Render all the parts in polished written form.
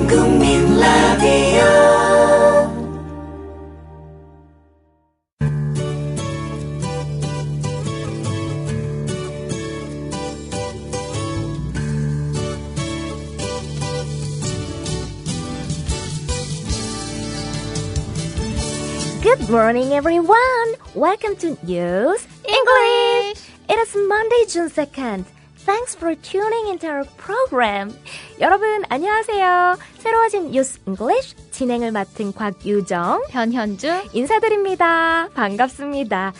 국민 라디오 Good morning, everyone. Welcome to News English. It is Monday, June 2nd. Thanks for tuning into our program. 여러분, 안녕하세요. 새로워진 News English 진행을 맡은 곽유정, 변현주 인사드립니다. 반갑습니다.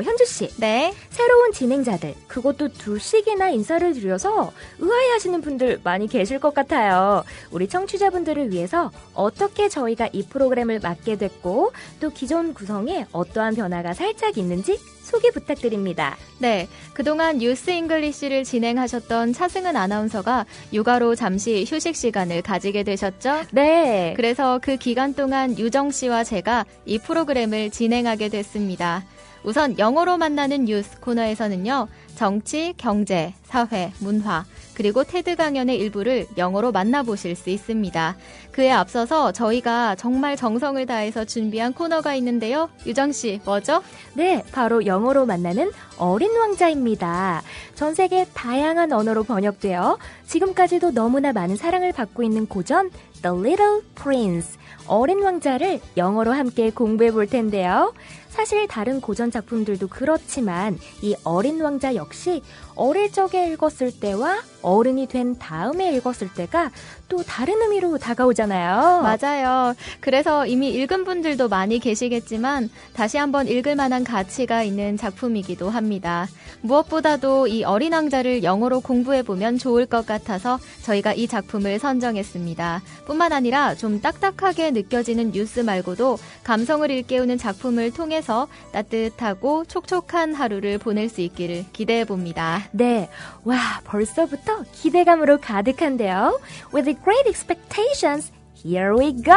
현주씨. 네. 새로운 진행자들, 그것도 2식이나 인사를 드려서 의아해하시는 분들 많이 계실 것 같아요. 우리 청취자분들을 위해서 어떻게 저희가 이 프로그램을 맡게 됐고 또 기존 구성에 어떠한 변화가 살짝 있는지 소개 부탁드립니다. 네, 그동안 뉴스 잉글리시를 진행하셨던 차승은 아나운서가 육아로 잠시 휴식 시간을 가지게 되셨죠? 네. 그래서 그 기간 동안 유정 씨와 제가 이 프로그램을 진행하게 됐습니다. 우선 영어로 만나는 뉴스 코너에서는요, 정치, 경제, 사회, 문화, 그리고 테드 강연의 일부를 영어로 만나보실 수 있습니다. 그에 앞서서 저희가 정말 정성을 다해서 준비한 코너가 있는데요. 유정 씨, 뭐죠? 네, 바로 영어로 만나는 어린 왕자입니다. 전 세계 다양한 언어로 번역되어 지금까지도 너무나 많은 사랑을 받고 있는 고전 The Little Prince, 어린 왕자를 영어로 함께 공부해 볼 텐데요. 사실 다른 고전 작품들도 그렇지만 이 어린 왕자 역시 어릴 적에 읽었을 때와 어른이 된 다음에 읽었을 때가 또 다른 의미로 다가오잖아요. 맞아요. 그래서 이미 읽은 분들도 많이 계시겠지만 다시 한번 읽을 만한 가치가 있는 작품이기도 합니다. 무엇보다도 이 어린 왕자를 영어로 공부해보면 좋을 것 같아서 저희가 이 작품을 선정했습니다. 뿐만 아니라 좀 딱딱하게 느껴지는 뉴스 말고도 감성을 일깨우는 작품을 통해서 따뜻하고 촉촉한 하루를 보낼 수 있기를 기대해봅니다. 네, 와, 벌써부터 기대감으로 가득한데요. With great expectations, here we go!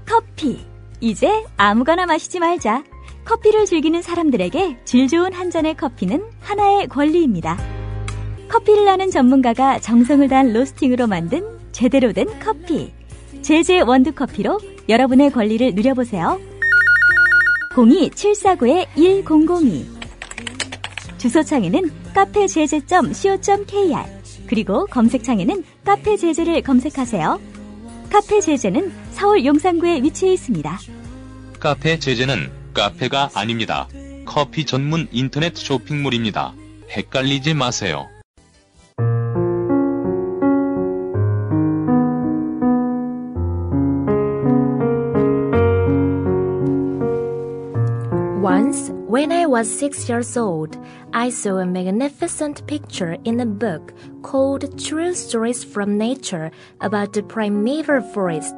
커피. 이제 아무거나 마시지 말자. 커피를 즐기는 사람들에게 질 좋은 한 잔의 커피는 하나의 권리입니다. 커피를 아는 전문가가 정성을 다한 로스팅으로 만든 제대로 된 커피. 제제 원두커피로 여러분의 권리를 누려보세요. 02-749-1002 주소창에는 카페제제.co.kr 그리고 검색창에는 카페제제를 검색하세요. 카페제제는 서울 용산구에 위치해 있습니다. 카페제제는 카페가 아닙니다. 커피 전문 인터넷 쇼핑몰입니다. 헷갈리지 마세요. Once, when I was 6 years old, I saw a magnificent picture in a book called True Stories from Nature about the primeval forest.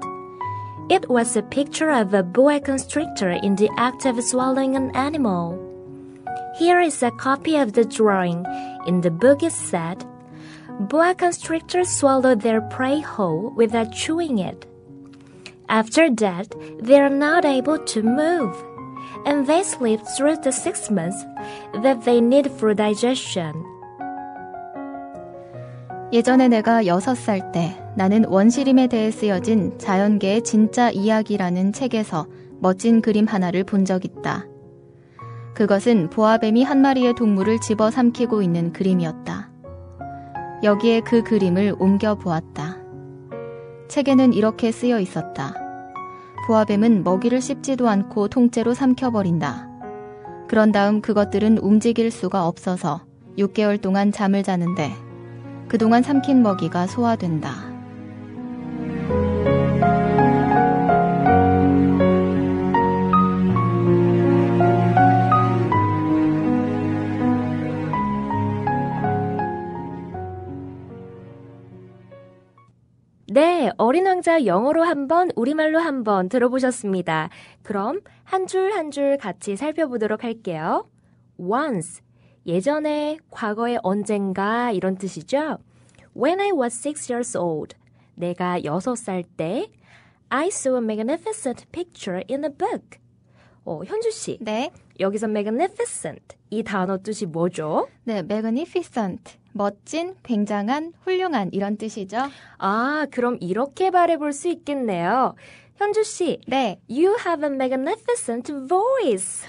It was a picture of a boa constrictor in the act of swallowing an animal. Here is a copy of the drawing. In the book it said, boa constrictors swallow their prey whole without chewing it. After that, they are not able to move. And they sleep through the 6 months that they need for digestion. 예전에 내가 6살 때 나는 원시림에 대해 쓰여진 자연계의 진짜 이야기라는 책에서 멋진 그림 하나를 본 적 있다. 그것은 보아뱀이 한 마리의 동물을 집어삼키고 있는 그림이었다. 여기에 그 그림을 옮겨보았다. 책에는 이렇게 쓰여 있었다. 보아뱀은 먹이를 씹지도 않고 통째로 삼켜버린다. 그런 다음 그것들은 움직일 수가 없어서 6개월 동안 잠을 자는데 그동안 삼킨 먹이가 소화된다. 네, 어린 왕자 영어로 한 번, 우리말로 한 번 들어보셨습니다. 그럼 한 줄 한 줄 같이 살펴보도록 할게요. Once, 예전에, 과거에 언젠가 이런 뜻이죠. When I was 6 years old, 내가 6살 때, I saw a magnificent picture in a book. 현주 씨. 네. 여기서 magnificent 이 단어 뜻이 뭐죠? 네, magnificent. 멋진, 굉장한, 훌륭한 이런 뜻이죠. 아, 그럼 이렇게 말해볼 수 있겠네요. 현주 씨. 네. You have a magnificent voice.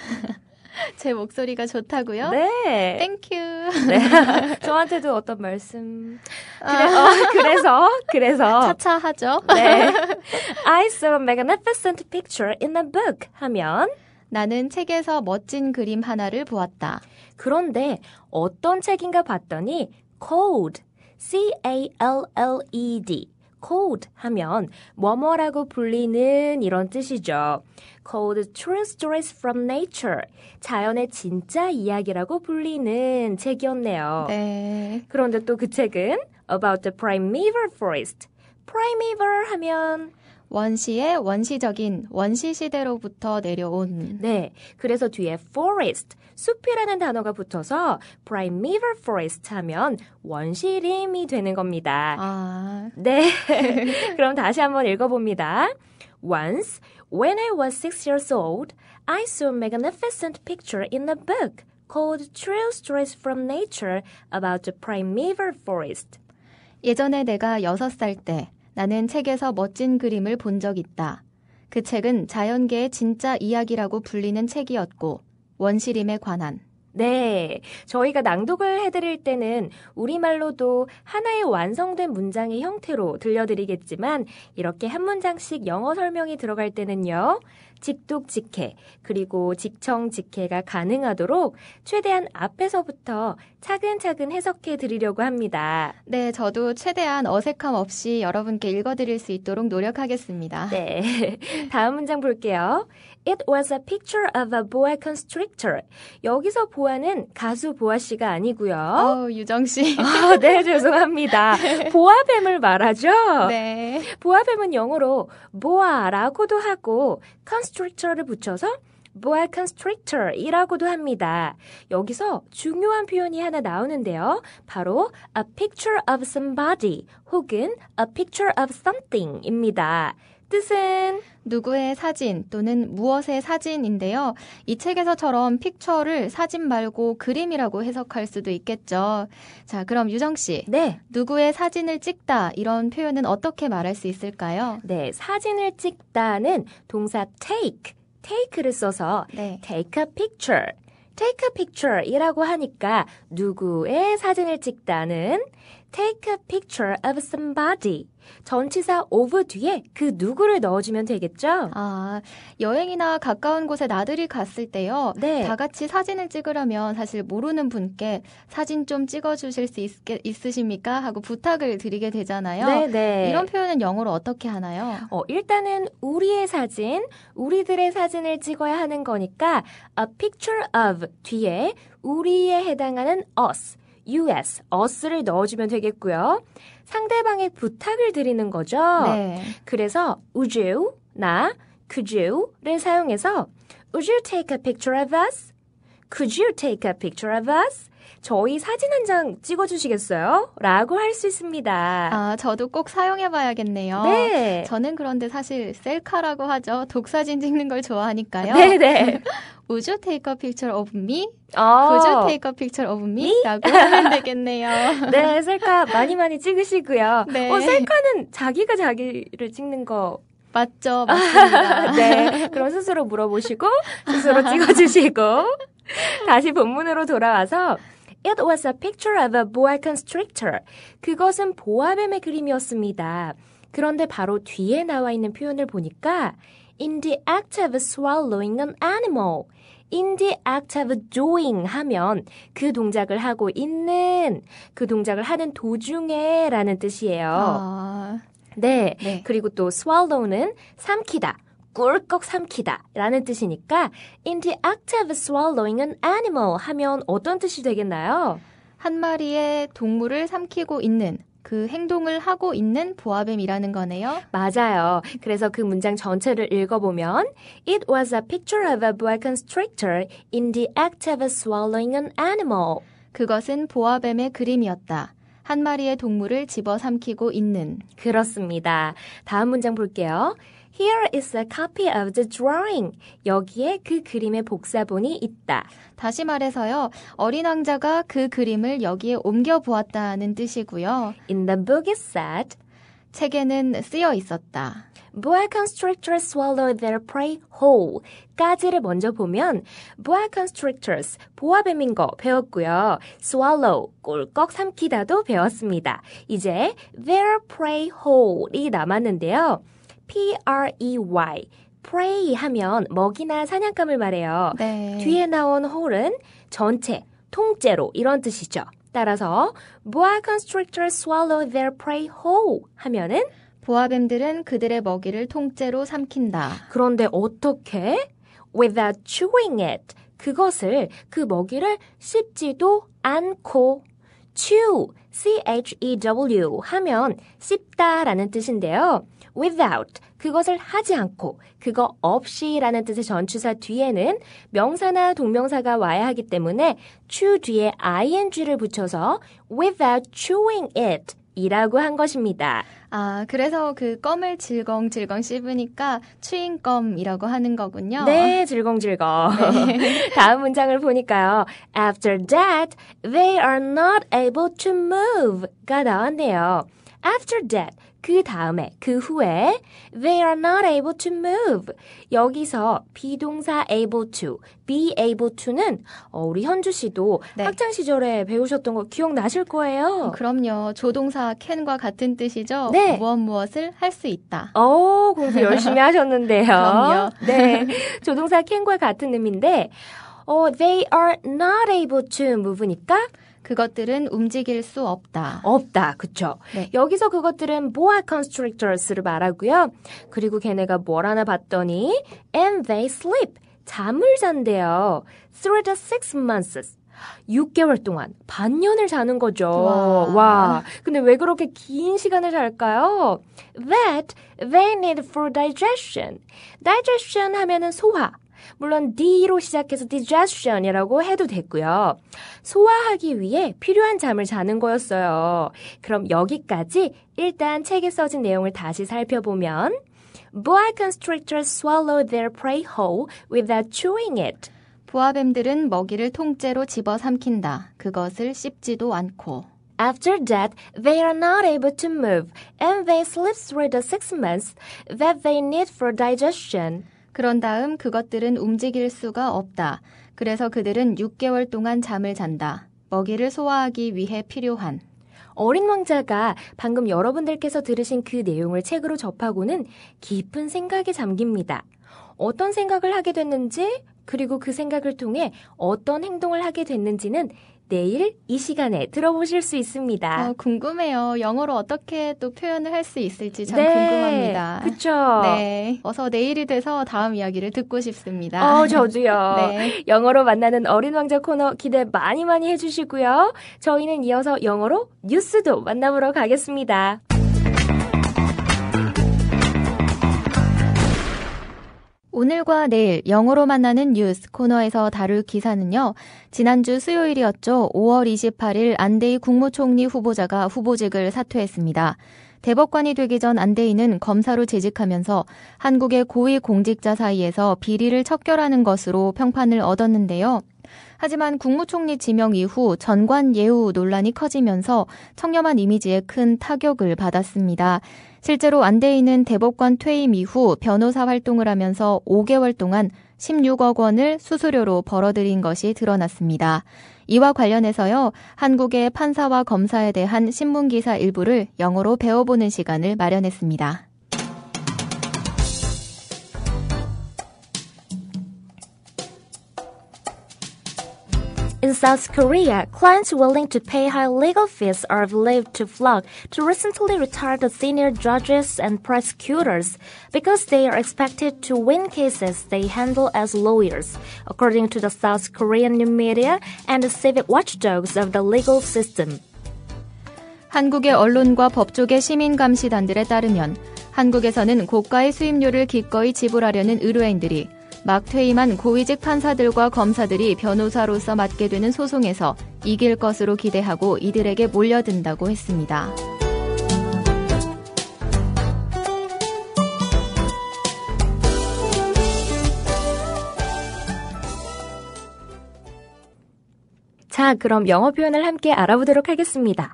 제 목소리가 좋다고요? 네. Thank you. 네. 저한테도 어떤 말씀. 그래서. 차차하죠? 네. I saw a magnificent picture in a book 하면 나는 책에서 멋진 그림 하나를 보았다. 그런데 어떤 책인가 봤더니 cold, C-A-L-L-E-D, cold 하면 뭐뭐라고 불리는 이런 뜻이죠. Cold True Stories from Nature, 자연의 진짜 이야기라고 불리는 책이었네요. 네. 그런데 또 그 책은 About the Primeval Forest, Primeval 하면 원시의 원시적인 원시시대로부터 내려온 네, 그래서 뒤에 forest, 숲이라는 단어가 붙어서 primeval forest 하면 원시림이 되는 겁니다. 아, 네, 그럼 다시 한번 읽어봅니다. Once, when I was 6 years old, I saw a magnificent picture in a book called True Stories from Nature about the primeval forest. 예전에 내가 6살 때 나는 책에서 멋진 그림을 본 적 있다. 그 책은 자연계의 진짜 이야기라고 불리는 책이었고 원시림에 관한. 네, 저희가 낭독을 해드릴 때는 우리말로도 하나의 완성된 문장의 형태로 들려드리겠지만 이렇게 한 문장씩 영어 설명이 들어갈 때는요. 직독직해 그리고 직청직해가 가능하도록 최대한 앞에서부터 차근차근 해석해 드리려고 합니다. 네, 저도 최대한 어색함 없이 여러분께 읽어드릴 수 있도록 노력하겠습니다. 네, 다음 문장 볼게요. It was a picture of a boa constrictor. 여기서 보아는 가수 보아 씨가 아니고요. 유정 씨. 네, 죄송합니다. 보아뱀을 말하죠? 네. 보아뱀은 영어로 boa라고도 하고 constrictor를 붙여서 boa constrictor이라고도 합니다. 여기서 중요한 표현이 하나 나오는데요. 바로 a picture of somebody 혹은 a picture of something입니다. 뜻은 누구의 사진 또는 무엇의 사진인데요. 이 책에서처럼 픽처를 사진 말고 그림이라고 해석할 수도 있겠죠. 자, 그럼 유정 씨. 네. 누구의 사진을 찍다 이런 표현은 어떻게 말할 수 있을까요? 네, 사진을 찍다는 동사 take를 써서 네. take a picture 이라고 하니까 누구의 사진을 찍다는 take a picture of somebody. 전치사 of 뒤에 그 누구를 넣어주면 되겠죠? 아, 여행이나 가까운 곳에 나들이 갔을 때요. 네. 다 같이 사진을 찍으려면 사실 모르는 분께 사진 좀 찍어주실 수 있으십니까? 하고 부탁을 드리게 되잖아요. 네네. 이런 표현은 영어로 어떻게 하나요? 일단은 우리의 사진, 우리들의 사진을 찍어야 하는 거니까 a picture of 뒤에 우리에 해당하는 us를 넣어주면 되겠고요. 상대방의 부탁을 드리는 거죠. 네. 그래서 would you, could you를 사용해서 would you take a picture of us? Could you take a picture of us? 저희 사진 한 장 찍어주시겠어요? 라고 할 수 있습니다. 아, 저도 꼭 사용해봐야겠네요. 네. 저는 그런데 사실 셀카라고 하죠. 독사진 찍는 걸 좋아하니까요. 네네. Would you take a picture of me? Could you take a picture of me? 라고 하면 되겠네요. 네, 셀카 많이 찍으시고요. 네. 셀카는 자기가 자기를 찍는 거 맞죠, 맞습니다. 네, 그럼 스스로 물어보시고 스스로 찍어주시고 다시 본문으로 돌아와서 It was a picture of a boa constrictor. 그것은 보아뱀의 그림이었습니다. 그런데 바로 뒤에 나와 있는 표현을 보니까 In the act of swallowing an animal. In the act of doing 하면 그 동작을 하고 있는, 그 동작을 하는 도중에 라는 뜻이에요. 아, 네. 네. 그리고 또 swallow는 삼키다, 꿀꺽 삼키다 라는 뜻이니까 in the act of swallowing an animal 하면 어떤 뜻이 되겠나요? 한 마리의 동물을 삼키고 있는 그 행동을 하고 있는 보아뱀이라는 거네요. 맞아요. 그래서 그 문장 전체를 읽어보면 It was a picture of a boa constrictor in the act of swallowing an animal. 그것은 보아뱀의 그림이었다. 한 마리의 동물을 집어삼키고 있는. 그렇습니다. 다음 문장 볼게요. Here is a copy of the drawing. 여기에 그 그림의 복사본이 있다. 다시 말해서요. 어린 왕자가 그 그림을 여기에 옮겨 보았다는 뜻이고요. In the book it said, 책에는 쓰여 있었다. Boa constrictors swallow their prey whole. 까지를 먼저 보면 boa constrictors, 보아뱀인 거 배웠고요. swallow, 꿀꺽 삼키다도 배웠습니다. 이제 their prey whole이 남았는데요. P-R-E-Y, prey 하면 먹이나 사냥감을 말해요. 네. 뒤에 나온 whole은 전체, 통째로 이런 뜻이죠. 따라서 boa constrictors swallow their prey whole 하면은 보아뱀들은 그들의 먹이를 통째로 삼킨다. 그런데 어떻게? Without chewing it. 그것을, 그 먹이를 씹지도 않고 chew, C-H-E-W 하면 씹다라는 뜻인데요. Without, 그것을 하지 않고, 그거 없이라는 뜻의 전치사 뒤에는 명사나 동명사가 와야 하기 때문에 chew 뒤에 ing를 붙여서 without chewing it 이라고 한 것입니다. 아, 그래서 그 껌을 질겅질겅 씹으니까 추잉껌이라고 하는 거군요. 네, 질겅질겅. 다음 문장을 보니까요. After that, they are not able to move가 나왔네요. After that, 그 다음에, 그 후에 they are not able to move. 여기서 비동사 able to, be able to는 우리 현주 씨도 네. 학창 시절에 배우셨던 거 기억나실 거예요. 그럼요. 조동사 can과 같은 뜻이죠. 네. 무엇을 할 수 있다. 공부 열심히 하셨는데요. 그럼요. 네, 조동사 can과 같은 의미인데 they are not able to move니까 그것들은 움직일 수 없다. 없다. 그쵸? 네. 여기서 그것들은 boa constrictors를 말하고요. 그리고 걔네가 뭘 하나 봤더니 and they sleep. 잠을 잔대요. Through the 6 months. 6개월 동안 반년을 자는 거죠. 와. 근데 왜 그렇게 긴 시간을 잘까요? That they need for digestion. digestion 하면은 소화. 물론 D로 시작해서 digestion이라고 해도 됐고요. 소화하기 위해 필요한 잠을 자는 거였어요. 그럼 여기까지 일단 책에 써진 내용을 다시 살펴보면 Boa constrictors swallow their prey whole without chewing it. 보아뱀들은 먹이를 통째로 집어 삼킨다. 그것을 씹지도 않고. After that, they are not able to move, and they sleep through the 6 months that they need for digestion. 그런 다음 그것들은 움직일 수가 없다. 그래서 그들은 6개월 동안 잠을 잔다. 먹이를 소화하기 위해 필요한. 어린 왕자가 방금 여러분들께서 들으신 그 내용을 책으로 접하고는 깊은 생각에 잠깁니다. 어떤 생각을 하게 됐는지, 그리고 그 생각을 통해 어떤 행동을 하게 됐는지는 내일 이 시간에 들어보실 수 있습니다. 궁금해요. 영어로 어떻게 또 표현을 할 수 있을지 참 네, 궁금합니다. 그쵸? 네. 어서 내일이 돼서 다음 이야기를 듣고 싶습니다. 저도요. 네. 영어로 만나는 어린 왕자 코너 기대 많이 해주시고요. 저희는 이어서 영어로 뉴스도 만나보러 가겠습니다. 오늘과 내일 영어로 만나는 뉴스 코너에서 다룰 기사는요. 지난주 수요일이었죠. 5월 28일 안대희 국무총리 후보자가 후보직을 사퇴했습니다. 대법관이 되기 전 안대희는 검사로 재직하면서 한국의 고위 공직자 사이에서 비리를 척결하는 것으로 평판을 얻었는데요. 하지만 국무총리 지명 이후 전관 예우 논란이 커지면서 청렴한 이미지에 큰 타격을 받았습니다. 실제로 안대희는 대법관 퇴임 이후 변호사 활동을 하면서 5개월 동안 16억 원을 수수료로 벌어들인 것이 드러났습니다. 이와 관련해서요, 한국의 판사와 검사에 대한 신문기사 일부를 영어로 배워보는 시간을 마련했습니다. In South Korea, clients willing to pay high legal fees are believed to flock to recently retired senior judges and prosecutors because they are expected to win cases they handle as lawyers, according to the South Korean new media and the civic watchdogs of the legal system. 한국의 언론과 법조계 시민감시단들에 따르면 한국에서는 고가의 수임료를 기꺼이 지불하려는 의뢰인들이 막 퇴임한 고위직 판사들과 검사들이 변호사로서 맡게 되는 소송에서 이길 것으로 기대하고 이들에게 몰려든다고 했습니다. 자, 그럼 영어 표현을 함께 알아보도록 하겠습니다.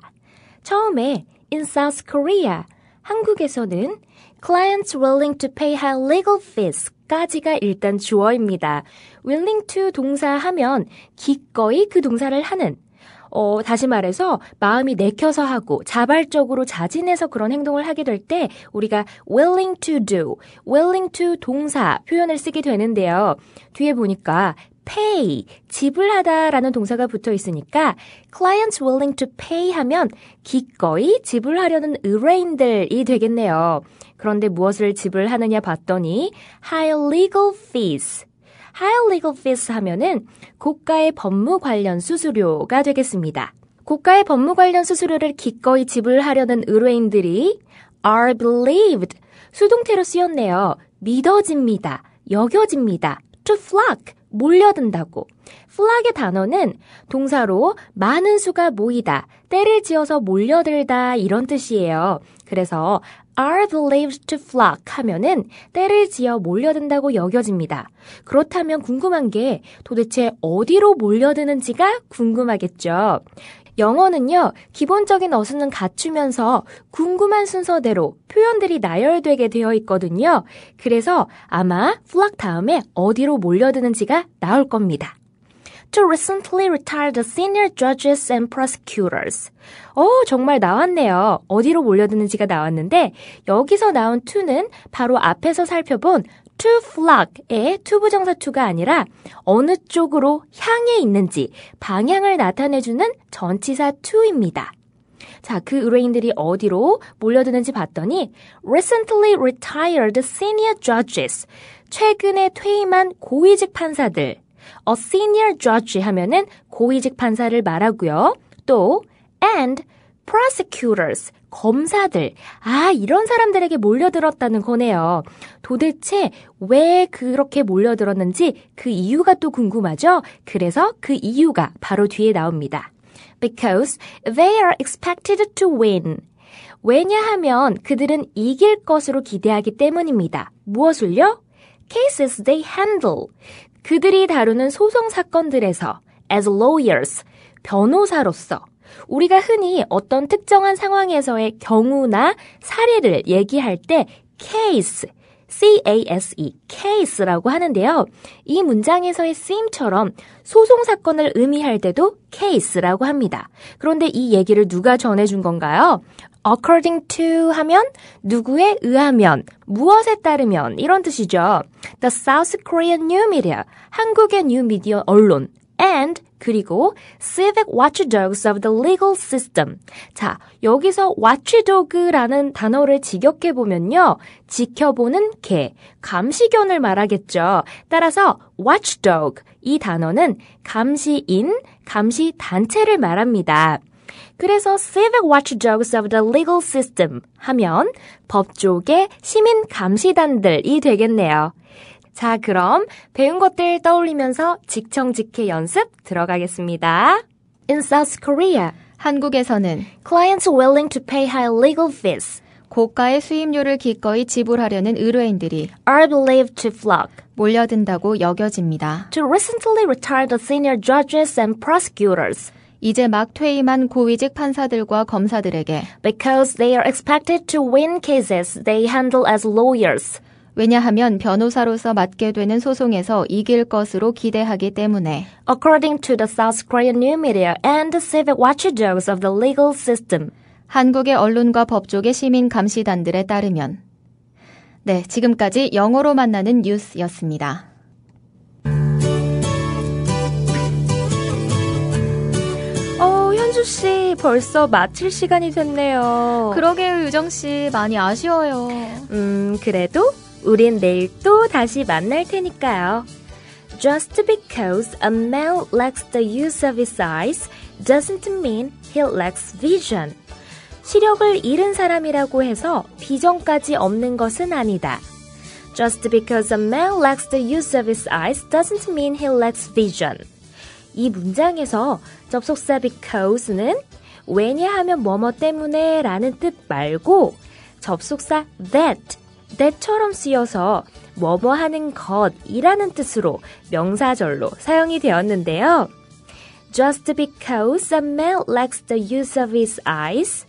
처음에 in South Korea, 한국에서는 clients willing to pay high legal fees 까지가 일단 주어입니다. willing to 동사하면 기꺼이 그 동사를 하는, 다시 말해서 마음이 내켜서 하고 자발적으로 자진해서 그런 행동을 하게 될 때 우리가 willing to do, willing to 동사 표현을 쓰게 되는데요. 뒤에 보니까 pay, 지불하다라는 동사가 붙어 있으니까 clients willing to pay 하면 기꺼이 지불하려는 의뢰인들이 되겠네요. 그런데 무엇을 지불하느냐 봤더니 high legal fees. high legal fees 하면은 고가의 법무 관련 수수료가 되겠습니다. 고가의 법무 관련 수수료를 기꺼이 지불하려는 의뢰인들이 are believed. 수동태로 쓰였네요. 믿어집니다. 여겨집니다. to flock. 몰려든다고. flock의 단어는 동사로 많은 수가 모이다, 때를 지어서 몰려들다 이런 뜻이에요. 그래서 are believed to flock 하면은 때를 지어 몰려든다고 여겨집니다. 그렇다면 궁금한 게 도대체 어디로 몰려드는지가 궁금하겠죠. 영어는요, 기본적인 어순은 갖추면서 궁금한 순서대로 표현들이 나열되게 되어 있거든요. 그래서 아마 flock 다음에 어디로 몰려드는지가 나올 겁니다. To recently retired senior judges and prosecutors. 정말 나왔네요. 어디로 몰려드는지가 나왔는데 여기서 나온 to는 바로 앞에서 살펴본 to flock의 투부정사 to가 아니라 어느 쪽으로 향해 있는지 방향을 나타내주는 전치사 to입니다. 자, 그 의뢰인들이 어디로 몰려드는지 봤더니 recently retired senior judges, 최근에 퇴임한 고위직 판사들. A senior judge 하면은 고위직 판사를 말하고요. 또 and prosecutors, 검사들. 이런 사람들에게 몰려들었다는 거네요. 도대체 왜 그렇게 몰려들었는지 그 이유가 또 궁금하죠? 그래서 그 이유가 바로 뒤에 나옵니다. Because they are expected to win. 왜냐하면 그들은 이길 것으로 기대하기 때문입니다. 무엇을요? Cases they handle. 그들이 다루는 소송 사건들에서 as lawyers, 변호사로서 우리가 흔히 어떤 특정한 상황에서의 경우나 사례를 얘기할 때 case, C-A-S-E, case라고 하는데요. 이 문장에서의 쓰임처럼 소송 사건을 의미할 때도 case라고 합니다. 그런데 이 얘기를 누가 전해준 건가요? According to 하면 누구에 의하면, 무엇에 따르면 이런 뜻이죠. The South Korean New Media, 한국의 뉴미디어 언론, and 그리고 Civic Watchdogs of the Legal System. 자, 여기서 watchdog라는 단어를 직역해보면요. 지켜보는 개, 감시견을 말하겠죠. 따라서 watchdog, 이 단어는 감시인, 감시단체를 말합니다. 그래서 Civic Watchdogs of the Legal System 하면 법조계 시민 감시단들이 되겠네요. 자, 그럼 배운 것들 떠올리면서 직청직해 연습 들어가겠습니다. In South Korea, 한국에서는 clients willing to pay high legal fees 고가의 수임료를 기꺼이 지불하려는 의뢰인들이 are believed to flock 몰려든다고 여겨집니다. to recently retired senior judges and prosecutors 이제 막 퇴임한 고위직 판사들과 검사들에게 because they are expected to win cases they handle as lawyers. 왜냐하면 변호사로서 맡게 되는 소송에서 이길 것으로 기대하기 때문에 According to the South Korean New Media and the Civic Watchdogs of the Legal System. 한국의 언론과 법조계 시민 감시단들에 따르면. 네, 지금까지 영어로 만나는 뉴스였습니다. 현주씨, 벌써 마칠 시간이 됐네요. 그러게요, 유정씨. 많이 아쉬워요. 그래도 우린 내일 또 다시 만날 테니까요. Just because a man lacks the use of his eyes doesn't mean he lacks vision. 시력을 잃은 사람이라고 해서 비전까지 없는 것은 아니다. Just because a man lacks the use of his eyes doesn't mean he lacks vision. 이 문장에서 접속사 because는 왜냐하면 뭐뭐 때문에 라는 뜻 말고 접속사 that처럼 쓰여서 뭐뭐 하는 것이라는 뜻으로 명사절로 사용이 되었는데요. Just because a man lacks the use of his eyes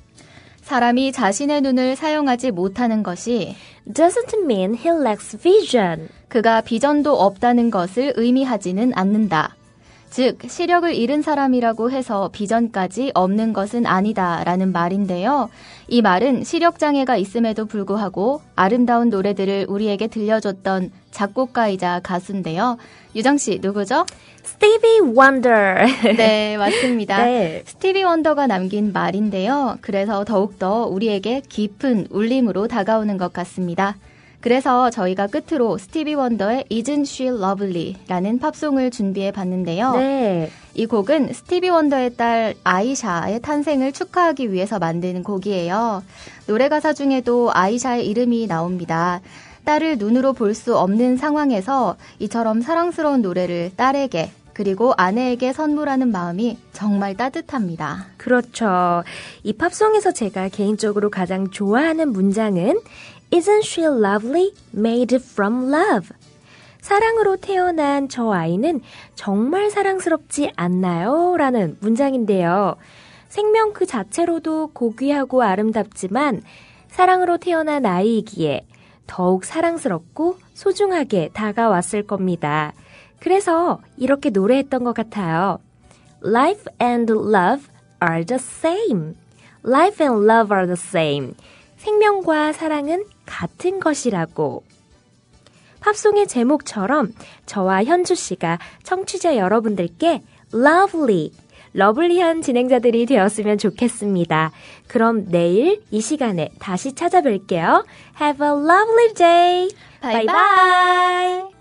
사람이 자신의 눈을 사용하지 못하는 것이 doesn't mean he lacks vision. 그가 비전도 없다는 것을 의미하지는 않는다. 즉, 시력을 잃은 사람이라고 해서 비전까지 없는 것은 아니다라는 말인데요. 이 말은 시력장애가 있음에도 불구하고 아름다운 노래들을 우리에게 들려줬던 작곡가이자 가수인데요. 유정씨, 누구죠? Stevie Wonder. 네, 맞습니다. 네. 스티비 원더가 남긴 말인데요. 그래서 더욱더 우리에게 깊은 울림으로 다가오는 것 같습니다. 그래서 저희가 끝으로 스티비 원더의 Isn't She Lovely? 라는 팝송을 준비해 봤는데요. 네. 이 곡은 스티비 원더의 딸 아이샤의 탄생을 축하하기 위해서 만든 곡이에요. 노래 가사 중에도 아이샤의 이름이 나옵니다. 딸을 눈으로 볼 수 없는 상황에서 이처럼 사랑스러운 노래를 딸에게 그리고 아내에게 선물하는 마음이 정말 따뜻합니다. 그렇죠. 이 팝송에서 제가 개인적으로 가장 좋아하는 문장은 Isn't she lovely? Made from love. 사랑으로 태어난 저 아이는 정말 사랑스럽지 않나요? 라는 문장인데요. 생명 그 자체로도 고귀하고 아름답지만 사랑으로 태어난 아이이기에 더욱 사랑스럽고 소중하게 다가왔을 겁니다. 그래서 이렇게 노래했던 것 같아요. Life and love are the same. Life and love are the same. 생명과 사랑은 같은 것이라고. 팝송의 제목처럼 저와 현주 씨가 청취자 여러분들께 lovely, 러블리한 진행자들이 되었으면 좋겠습니다. 그럼 내일 이 시간에 다시 찾아뵐게요. Have a lovely day. 바이바이. Bye bye.